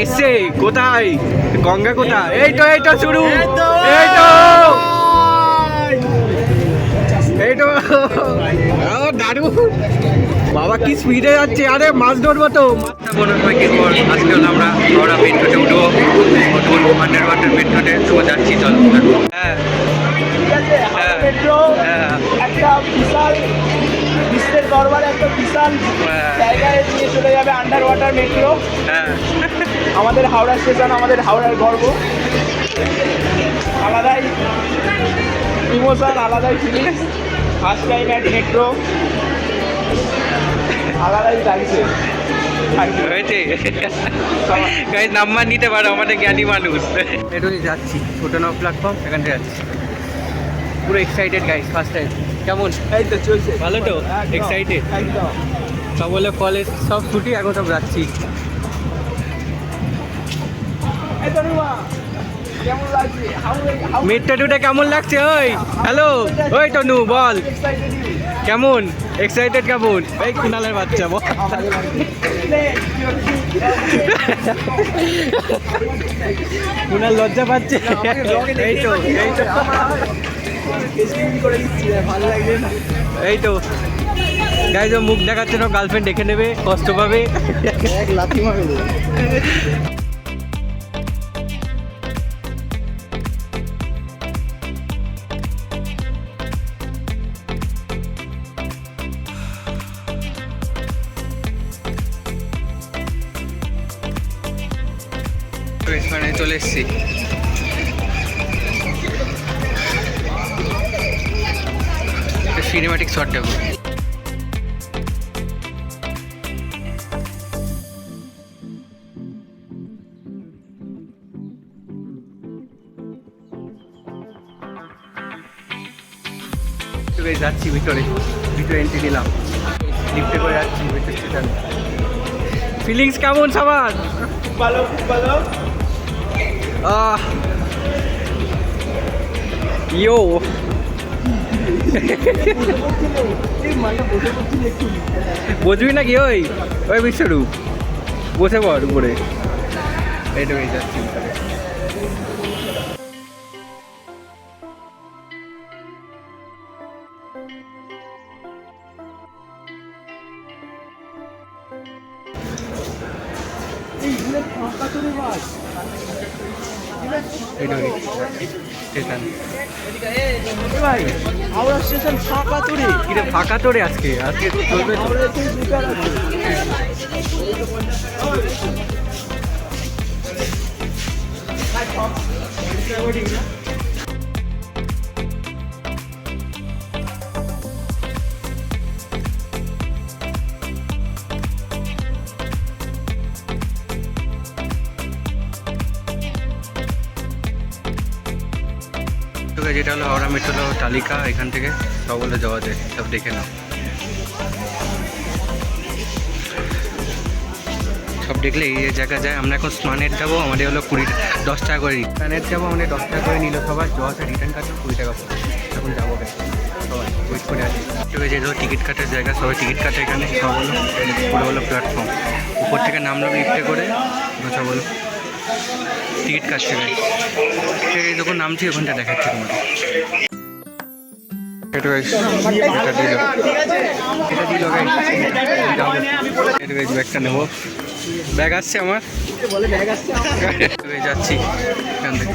এসছে কোথায়? গঙ্গা কোথায়? এই তো শুরু, এই তো দারুণ বাবা, কি স্পিডে যাচ্ছে। আরে মাছ ধরবো তো। আজকে আমরা হাওড়া মেট্রোতে উঠবো, আন্ডার ওয়াটার মেট্রোতে যাচ্ছি। চলো। হ্যাঁ একটা বিশাল বিশ্বের দরবারে একটা বিশাল জায়গায় নিয়ে চলে যাবে আন্ডার ওয়াটার মেট্রো। আমাদের হাওড়া স্টেশন, আমাদের হাওড়ার গর্ব। আলাদাই ইমোশন, আলাদাই feelings. First time at metro, আলাদাই লাগছে। নাম্বার নিতে পারো, আমাদের জ্ঞানী মানুষ। এটাই যাচ্ছি, ছোট নাও প্ল্যাটফর্ম, এখান থেকে যাচ্ছি। পুরো এক্সাইটেড গাইস, ফার্স্ট টাইম। কেমন? এই তো চলছে, ভালো তো? এক্সাইটেড একদম। সব বলে কলেজ সব ছুটি, এখন সব যাচ্ছি। মেট্রোটা কেমন লাগছে? ওই হ্যালো, ওই তনু বল কেমন এক্সাইটেড? কেমন? এই কুনালের বাচ্চা বল। কুনাল লজ্জা পাচ্ছে। এই তো এই তো গাইজ, ও মুখ দেখাচ্ছে না, গার্লফ্রেন্ড দেখে নেবে, কষ্ট পাবে। লাথি মারবে। চলে এসছি। সিনেমাটিক শট দেবো। যাচ্ছি ভিতরে এন্ট্রি নিলাম, লিফটে করে যাচ্ছি মেট্রো স্টেশনে। ফিলিংস কেমন সবার? ভালো, খুব ভালো। ইয়ো বুঝবি নাকি? ওই বিশ্বরূপ বসে পড় উপরে। এইটাই যাচ্ছি। হাওড়া স্টেশন ফাঁকা তোরে। কিরে ফাঁকা তোরে? আজকে চলবে। যেটা হলো হাওড়া মেট্রো তালিকা, এখান থেকে সব বলে যাওয়া যায়, সব দেখে নাও। সব দেখলে এই জায়গা যায়। আমরা এখন স্নানের যাবো, আমাদের হলো 10 টাকা করে। স্নানের যাবো, আমাদের 10 টাকা করে নিল সবার। জোয়াতে রিটার্ন কাটবে 20 টাকা। এখন যাবো সবাই ওয়েট করে আছি। যেগুলো টিকিট কাটার জায়গা, সবাই টিকিট কাটে এখানে। সব হলো পুরো হলো প্ল্যাটফর্ম, উপর থেকে নামলো লিফটে করে। সব হলো টিকিট কাটতে যায়। এই যখন নামছি ওখানটা দেখাচ্ছি তোমাকে। ব্যাগটা নেবো, ব্যাগ আসছে আমার, যাচ্ছি এখান থেকে।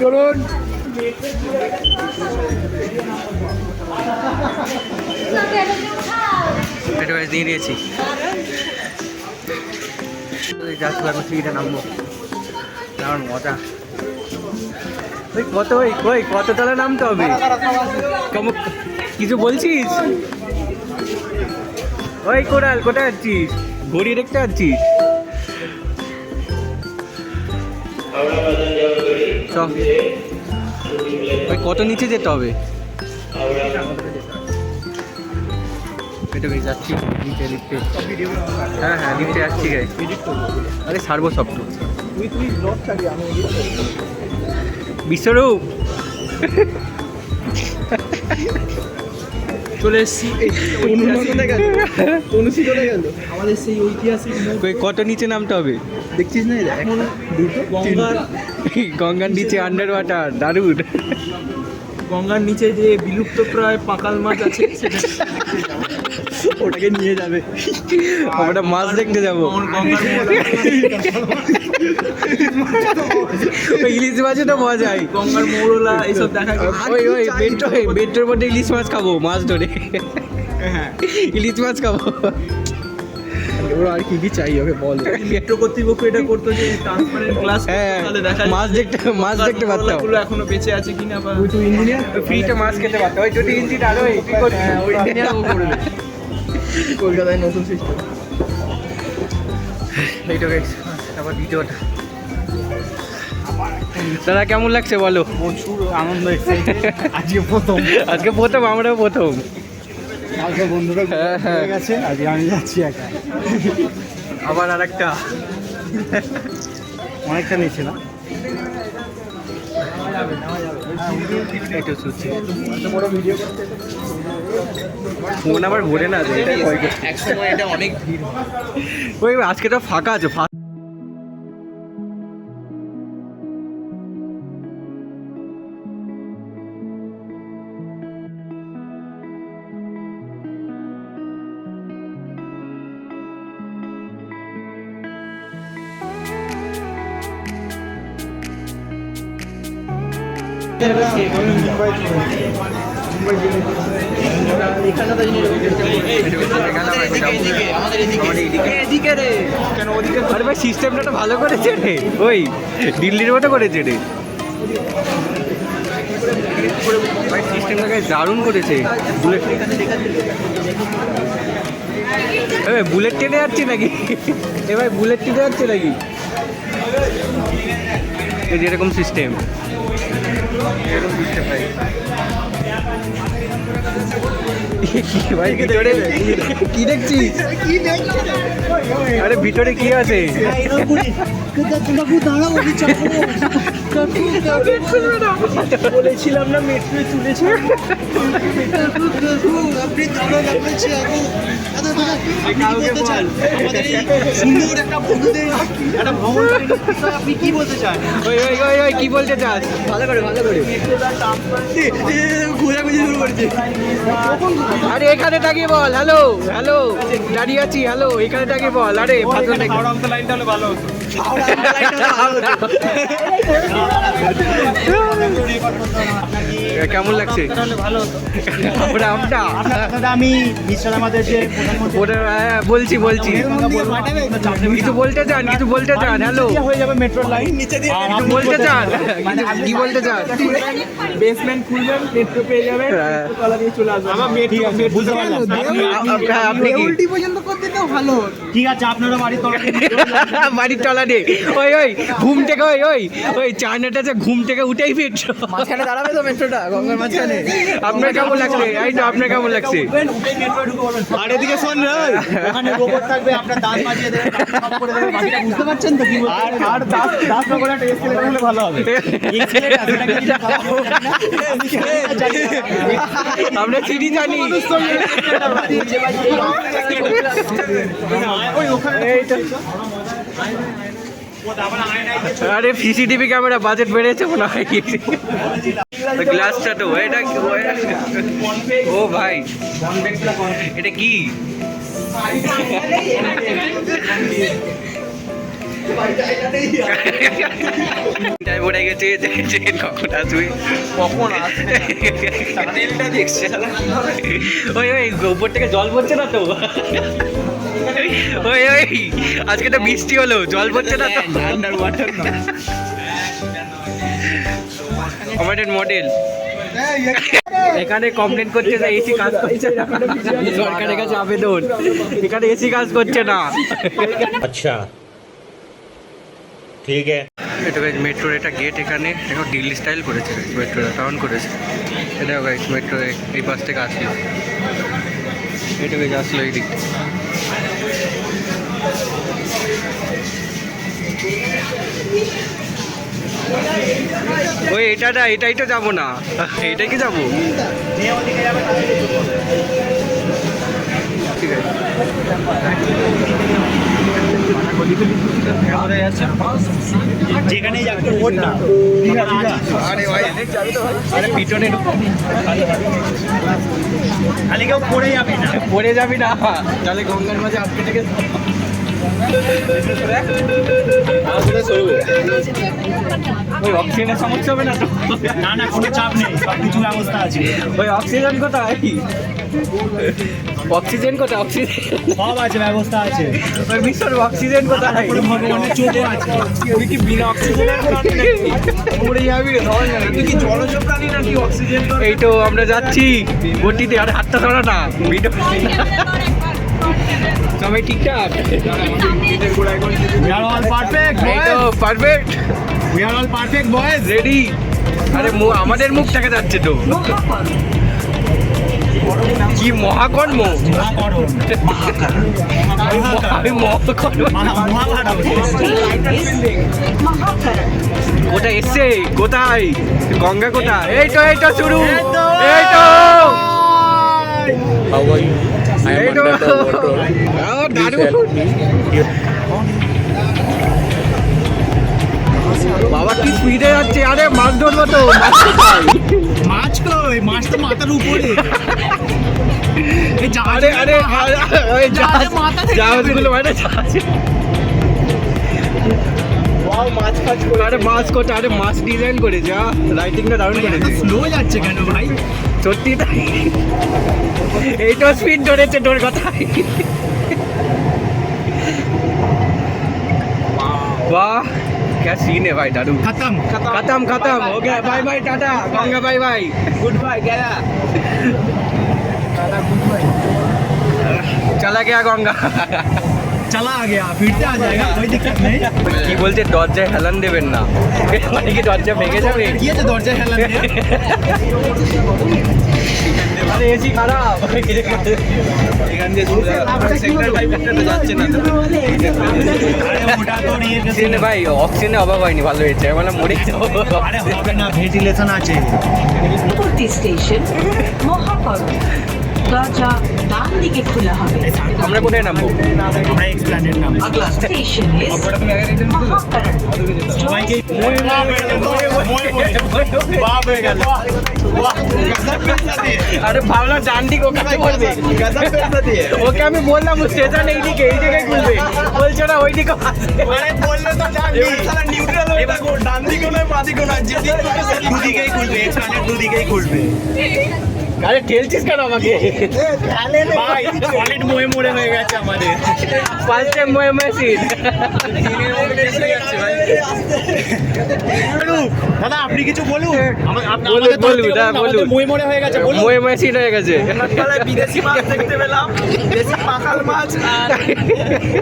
চলুন এটা দিয়ে নিয়েছি। যাচ্ছি এখন সিঁড়িটা নামবো। আমার মজা। কত তলা নামতে হবে? কিছু বলছিস? ওই কোরাল, কোথায় যাচ্ছিস? ঘড়ি দেখতে যাচ্ছিস? ওই কত নিচে যেতে হবে? যাচ্ছি লিফটে। হ্যাঁ লিফটে যাচ্ছি। আরে ছাড়বো সব তো। বিশ্বরূপ চলে এসেছি আমাদের সেই ঐতিহাসিক কত নিচে নামতে হবে দেখছিস না এখন গঙ্গার গঙ্গার নিচে আন্ডার ওয়াটার দারুণ। গঙ্গার নিচে যে বিলুপ্ত প্রায় পাকাল মাছ আছে সেটা ওটাকে নিয়ে যাবে। আমরা মাছ দেখতে যাবো। ইলিশ মাছে তো মজাই, গঙ্গার মৌরলা এইসব দেখা ওই মেট্রোর মধ্যে ইলিশ মাছ খাবো, মাছ ধরে ইলিশ মাছ খাবো। ওরা আর কি চাই ওকে বল। মেট্রো কর্তৃপক্ষ এটা করতো যে ট্রান্সপারেন্ট গ্লাস, তাহলে দেখা মাছ দেখতে পারতাম এখনো বেঁচে আছে কিনা, বা তুই ইঞ্জিনিয়ার ফ্রিতে মাছ খেতে পারতাম। ওই যদি ইঞ্জিন আরো কলকাতায় নতুন সিস্টেম। এইটা গাইস তারপর ভিডিওটা। দাদা কেমন লাগছে বলো? প্রচুর আনন্দ এক্সাইটেড। আজকে প্রথম আমরাও প্রথম। আজকে বন্ধুরা হয়ে গেছে, আজকে আমি যাচ্ছি একা। আবার আরেকটা অনেকটা নিয়েছে না এটা শুনছি ফোন আবার ঘুরে না এক সময় এটা অনেক ভিড়। ওই আজকে তো ফাঁকা আছে। আরে ভাই সিস্টেমটা ভালো করেছে রে, ওই দিল্লির মতো করেছে রে ভাই, সিস্টেমটা দারুণ করেছে। বুলেট ট্রেনে যাচ্ছে নাকি? এ ভাই বুলেট ট্রেনে যাচ্ছে নাকি? এই যেরকম সিস্টেম, এরকম সিস্টেম ভাই ভিতরে কি দেখছিস? আরে ভিতরে কি আছে? বলেছিলাম না মেট্রো চলেছে। আপনি কি বলতে চান? ওই কি বলতে চাস? ভালো করে ঘোরাঘুরি শুরু করেছে। আরে এখানে দাঁড়িয়ে বল হ্যালো হ্যালো, দাঁড়িয়ে আছি হ্যালো, এখানে দাঁড়িয়ে বল। আরে লাইনটা হলে ভালো হতো। কেমন লাগছে? আমি মিস্টার আমাদের যে বলছি কিছু বলতে চান হ্যালো হয়ে যাবে মেট্রো লাইন নিচে দিয়ে বলতে চান কি বলতে চান? বেসমেন্ট খুলবেন, মেট্রো পেয়ে যাবেন, তলা দিয়ে চলে আসবেন। আমার মেট্রো বুঝতে পারলাম। আপনি কি উল্টি পর্যন্ত করতে তো ভালো। ঠিক আছে, আপনারা বাড়ির তলা বাড়ির তলা দিয়ে ওই ঘুম থেকে ওই চায়নাটা যে ঘুম থেকে উঠেই মেট্রো মাঝখানে দাঁড়াবে তো মেট্রোটা গঙ্গার মাঝখানে। আপনার কেমন লাগছে? এই তো আপনার কেমন লাগছে? আর এদিকে শোন রে, ওখানে রোবট থাকবে, আপনার দাঁত মাজিয়ে দেবে, সব করে দেবে। বাকিটা বুঝতে পারছেন তো কি বলতে? আর দাঁত না করে একটা এসকেলেটর হলে ভালো হবে। এই ছেলেটা সেটাকে কি আমরা চিঠি জানি। ওই ওখানে আরে সিসিটিভি ক্যামেরা বাজেট বেড়েছে মনে হয়। গ্লাসটা তো এটা ও ভাই, এটা কি? পড়ে গেছে কখন আসবে, কখন আসবে? দেখছে ওই উপর থেকে জল পড়ছে না তো? ওই আজকে তো বৃষ্টি হলো, জল পড়ছে না তো? আন্ডার ওয়াটার না, আমাদের মডেল এখানে কমপ্লেন করছে যে এসি কাজ করছে না, সরকারের কাছে আবেদন, এখানে এসি কাজ করছে না। আচ্ছা ঠিক আছে। এটা গাইজ মেট্রোর এটা গেট, এখানে এখন দিল্লি স্টাইল করেছে মেট্রোটা, টাউন করেছে। এটা গাইজ মেট্রো এই পাশ থেকে আসলো, এটা গাইজ আসলো এই দিক। ওই এটা না, এটাই তো যাবো না, এটাই কি যাবো? ঠিক আছে। যেখানেই যাবে ওর না। আরে ভাই, আরে পিছনে খালি কেউ পড়ে যাবে না। পড়ে যাবি না, তাহলে গঙ্গার মাঝে আটকে থেকে ওই অক্সিজেনের সমস্যা হবে না তো? না না, কোনো চাপ নেই, সব কিছু ব্যবস্থা আছে। ওই অক্সিজেন কোথায়? অক্সিজেন কোথায়? অক্সিজেন সব আছে, ব্যবস্থা আছে। ওই মিশর অক্সিজেন কোথায়? ভগবানের চোখও আছে। তুই কি বিনা অক্সিজেনের প্রাণী নাকি? পড়ে যাবি রে, ধর না। তুই কি জলজ প্রাণী নাকি অক্সিজেন? এই তো আমরা যাচ্ছি গতিতে, আর হাতটা ধরা না, ভিডিও সবাই ঠিকঠাক? We are all perfect, এই তো boys. Perfect, We are all perfect, boys. Ready. আরে আমাদের মুখ দেখা যাচ্ছে তো, কি মহাকর্ম। মহাকরণ। আমি মহাকর্ম। মহাভারত। কোথায় এসছে? কোথায় গঙ্গা? কোথায়? এই তো শুরু, এই তো এই তো দারুণ। বাবা কি স্পিডে যাচ্ছে! আরে মাছ ধরবো তো, মাছ কই? মাছ তো মাথার উপরে। এই আরে আরে ওই জাহাজের মাথা থেকে জাহাজগুলো মানে জাহাজে। আরে মাছ কোটা, আরে মাছ ডিজাইন করে যা, লাইটিংটা দারুণ করেছে। স্লো যাচ্ছে কেন ভাই? সত্যি তাই, এই তো স্পিড ধরেছে তোর কথায়। वाह क्या सीन है भाई दारू। खत्म खत्म खत्म हो गया, bye bye tata Ganga, bye bye good bye गया, चला गया गंगा। चला आ गया, फिर से आ जाएगा, कोई दिक्कत नहीं। কি বলছে দরজায় হেলান দেবেন না, মানে কি দরজা ভেঙে যাবে? ये तो दौड़ जाए हेलन दे। আরে এসি খারাপ, এখান দিয়ে সেক্টর 5 যাচ্ছে না তো। अरे उठा तो नहीं है অক্সিজেনে ভাই, অক্সিজেনে অভাব হয়নি, ভালো হয়েছে, মানে মরে যাবো। अरे হবে না, ভেন্টিলেশন আছে। পরবর্তী স্টেশন মহাকরণ, দরজা ডান দিকে খোলা হবে। আমরা কোথায় নামবো? আমরা এক্সপ্ল্যানেড নাম। স্টেশন ইজ মহাকরণ। সবাইকে বাপ হয়ে গেল। আরে ভাবলাম ডান দিক ওকে করবে, ওকে আমি বললাম স্টেশন এই দিকে, এই জায়গায় খুলবে, বলছো না ওই দিকে। আরে বললে তো জানবি, নিউট্রাল হয়ে থাকো, ডান দিকে নয় বাঁ দিকে নয়, দুদিকেই খুলবে, এক্সপ্ল্যানেড দুদিকেই খুলবে। আরে ঠেলছিস কেন আমাকে? ভাই সলিড মোয়ে মোড়ে হয়ে গেছে আমাদের। ফার্স্ট টাইম ময়ে মেসিন। দাদা আপনি কিছু বলুন। বলুন, বলুন। মোয়ে মোড়ে হয়ে গেছে, বলুন। ময়ে মেসিন হয়ে গেছে। বিদেশি মাছ দেখতে পেলাম, দেশি পাকাল মাছ আর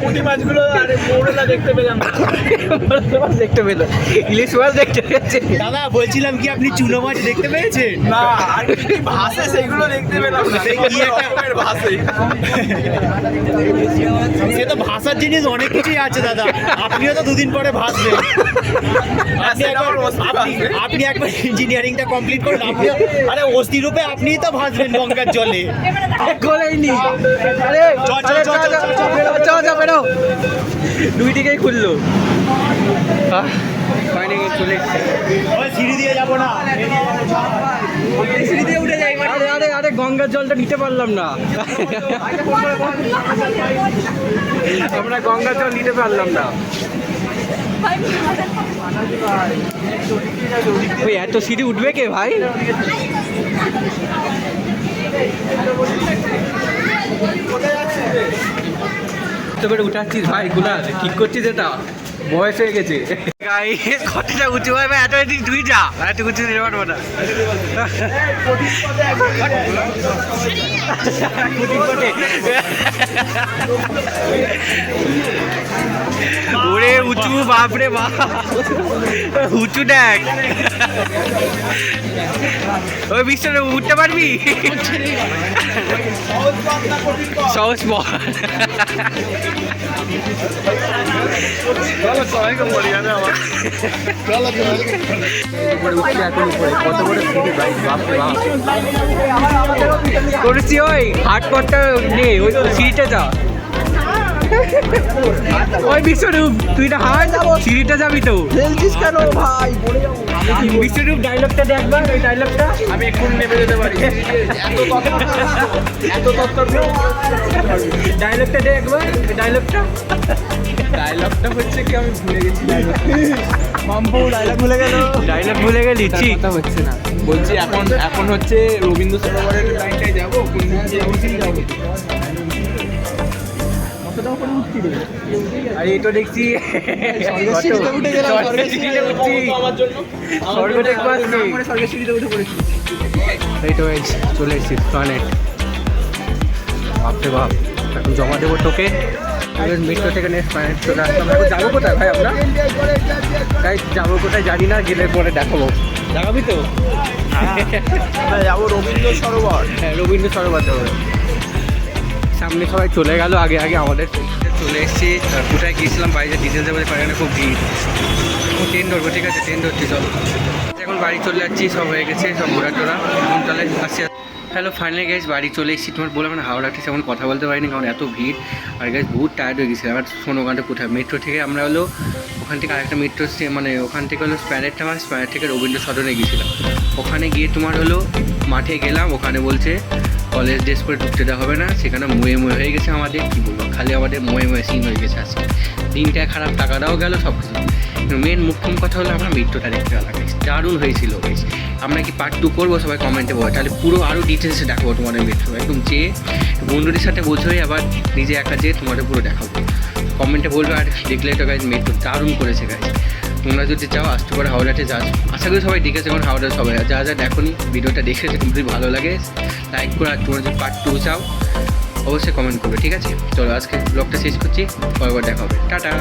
পুঁটি মাছগুলো আর মৌরলা দেখতে পেলাম। দেখতে পেল, ইলিশ মাছ দেখতে পেয়েছে। দাদা বলছিলাম কি আপনি চুনো মাছ দেখতে পেয়েছেন? না, আর কি ভাসে সেগুলো দেখতে পেলাম না। কি একটা ভাসে, সে তো ভাষার জিনিস অনেক কিছুই আছে দাদা, আপনিও তো দুদিন পরে ভাসবেন। আপনি একবার ইঞ্জিনিয়ারিংটা কমপ্লিট করুন, আপনি আরে অস্থি রূপে আপনিই তো ভাসবেন গঙ্গার জলে। খোলেইনি, আরে বেরো, দুই দিকেই খুললো। চলে সিঁড়ি দিয়ে যাবো না, সিঁড়ি দিয়ে উঠে যাই। আরে আরে আরে গঙ্গার জলটা নিতে পারলাম না, আমরা গঙ্গার জল নিতে পারলাম না। ওই এত সিঁড়ি উঠবে কে ভাই? তো বেড়ে উঠাচ্ছিস ভাই, গুলা ঠিক করছিস, এটা বয়স হয়ে গেছে। কতটা উঁচু হয় ভাই, এত তুই যা, এত উঁচু দিতে পারবো না। ওরে উঁচু, বাপরে বাপ, উঁচু দেখ। ওই বিশ্বরে উঠতে পারবি? সহজ বল। সবাইকে বলি উপরে উঠছি এখন উপরে কত বড় সিঁড়ি ভাই বাপরে বাপ করেছি ওই হাট পথটা নেই ওই সিঁড়িটা যা ওই বিশ্বরূপ তুই না হাট সিঁড়িটা যাবি তো খেলছিস কেন ভাই? বিশ্বরূপ ডায়লগটা দেখবা ওই ডায়লগটা আমি এক্ষুনি নেমে যেতে পারি। এত তত্ত্ব ডায়লগটা দেখবা ওই ডায়লগটা ডায়লগটা হচ্ছে কি আমি ভুলে গেছি। মাম্পু ডায়লগ ভুলে গেল। ডায়লগ ভুলে গেলি ঠিক কথা হচ্ছে না। বলছি এখন হচ্ছে রবীন্দ্র সরোবরের লাইনটায় যাবো, কোন দিক দিয়ে যাবো সেই যাবো। আর এই তো দেখছি স্বর্গের সিঁড়িতে উঠে গেলাম, স্বর্গের সিঁড়িতে উঠছি আমার জন্য। স্বর্গ দেখবো আজকে। আমরা স্বর্গের সিঁড়িতে উঠে পড়েছি। এই তো এই চলে এসেছি প্ল্যানেট বাপরে বাপ এখন জমা দেবো তোকে মেট্রো থেকে নেক্সট প্ল্যানেট চলে আসলাম এখন যাবো কোথায় ভাই আমরা তাই যাবো কোথায় জানি না গেলে পরে দেখাবো দেখাবি তো আমরা যাবো রবীন্দ্র সরোবর। হ্যাঁ রবীন্দ্র সরোবর যাবো সামনে সবাই চলে গেল আগে আগে আমাদের চলে এসেছি কোথায় গিয়েছিলাম বাইরে ডিটেলসে বলতে পারি না খুব ভিড় ট্রেন ধরবো ঠিক আছে ট্রেন ধরছি চলো এখন বাড়ি চলে যাচ্ছি সব হয়ে গেছে সব ঘোরা টোরা এখন চলে আসছি হ্যালো ফাইনালি গাইজ বাড়ি চলে এসেছি তোমার বললাম না হাওড়া ঠিক এখন কথা বলতে পারিনি কারণ এত ভিড় আর গাইজ বহুত টায়ার্ড হয়ে গেছে আবার শোনো ওখানটা কোথায় মেট্রো থেকে আমরা হলো ওখান থেকে আরেকটা মেট্রো মানে ওখান থেকে হলো স্প্যানেটটা আমার স্প্যানেট থেকে রবীন্দ্র সদনে গিয়েছিলাম ওখানে গিয়ে তোমার হলো মাঠে গেলাম ওখানে বলছে কলেজ ড্রেস করে ঢুকতে দেওয়া হবে না সেখানে ময়ে ময়ে হয়ে গেছে আমাদের কী বলবো খালি আমাদের ময়ে ময়ে সিন হয়ে গেছে আজকে দিনটা খারাপ টাকাটাও গেল সব কিছু মেন মুখ্য কথা হলো আমরা মেট্রোটা দেখতে পেলাম দারুণ হয়েছিল বেশ আমরা কি পার্ট 2 করবো সবাই কমেন্টে বলো তাহলে পুরো আরও ডিটেলসে দেখাবো তোমাদের মেট্রো একদম যেয়ে বন্ধুদের সাথে বোঝোই আবার নিজে একা যেয়ে তোমাদের পুরো দেখাবো কমেন্টে বলবে আর দেখলে তো গাইজ মেট্রো দারুণ করেছে গাইজ তোমরা যদি চাও আসতে পারো হাওড়াতে যা আশা করি সবাই দেখেছে এখন হাওড়া সবাই যা যা দেখোনি ভিডিওটা দেখেছে যদি ভালো লাগে লাইক করে আর তোমরা যদি পার্ট 2 চাও অবশ্যই কমেন্ট করবে ঠিক আছে চলো আজকে ব্লগটা শেষ করছি পরবার দেখা হবে টাটা